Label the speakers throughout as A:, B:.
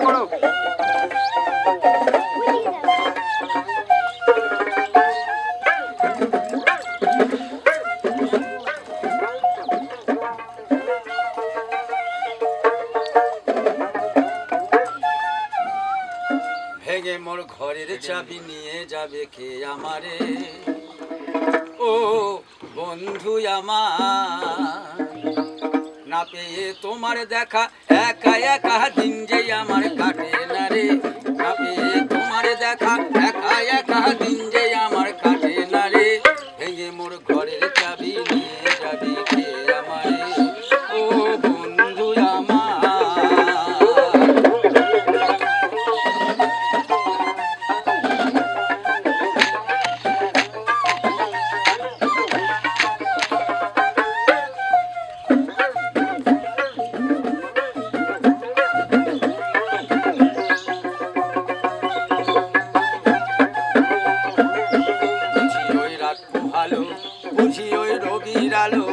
A: করো।
B: ভেঙে মোর ঘরের চাবি নিয়ে যাবে কে আমারে, ও বন্ধু আমার, না পেয়ে তোমার দেখা একা একা দিন যে আমার কাটে না রে, না পেয়ে তোমার দেখা একা একা দিন যে আমার কাটে না রে। ভেঙে মোর ঘরের চাবি নিয়ে যাবে কে আমারে, ও বন্ধু আমার। বুঝি ওই রবির আলো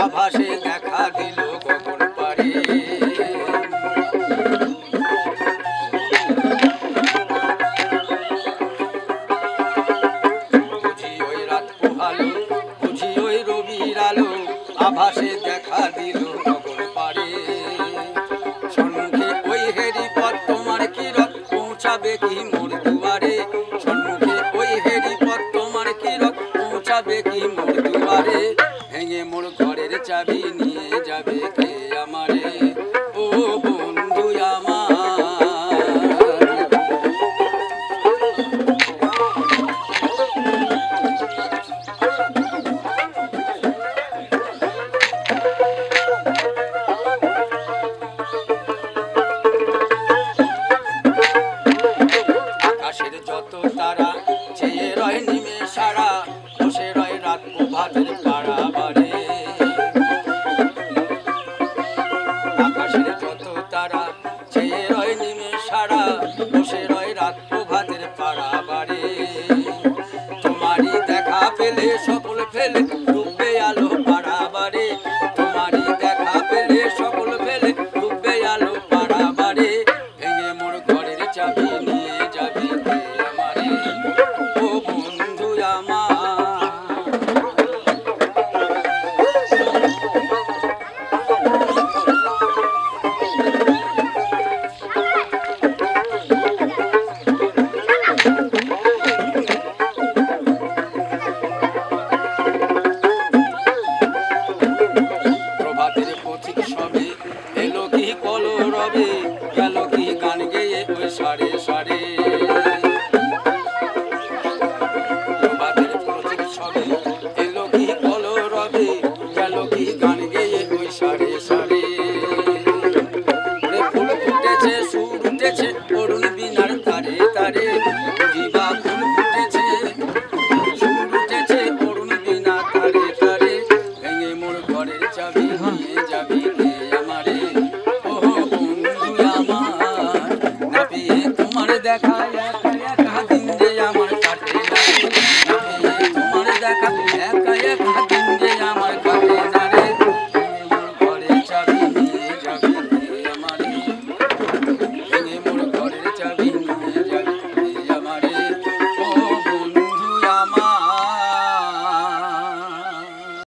B: আভাসে দেখা দিল গগন পারে, বুঝি ওই রাত পোহালো, বুঝি ওই রবির আলো আভাসে দেখা দিল গগন পারে। সম্মুখে ওই হেরি পথ তোমার কি রথ পৌঁছাবে কি মোর দুয়ারে, সম্মুখে ওই হেরি পথ তোমার কি রথ পৌঁছাবে কি মোর দুয়ারে। ভেঙে মোর ঘরের চাবি নিয়ে যাবে কে আমারে, ও বন্ধু আমার। আকাশের যত তারা চেয়ে রয় নিমে সারা, বসে রয় রাত প্রভাতের পাড়া বারে। আকাশের যত তারা চেয়ে রয় নিমে সারা, বসে রয় রাত প্রভাতের পাড়া বারে। তোমারই দেখা পেলে সকল ফেলে ডুববে আলো পাড়া বারে, তোমারই দেখা পেলে সকল ফেলে ডুববে আলো পাড়া বারে। ভেঙে মোর ঘরের চাবি নিয়ে যাবে কে আমারে, ও বন্ধু আমার। প্রভাতের পথিক সবে এলো কি কল রবে, গেল কি গান গেয়ে ওই সাড়ে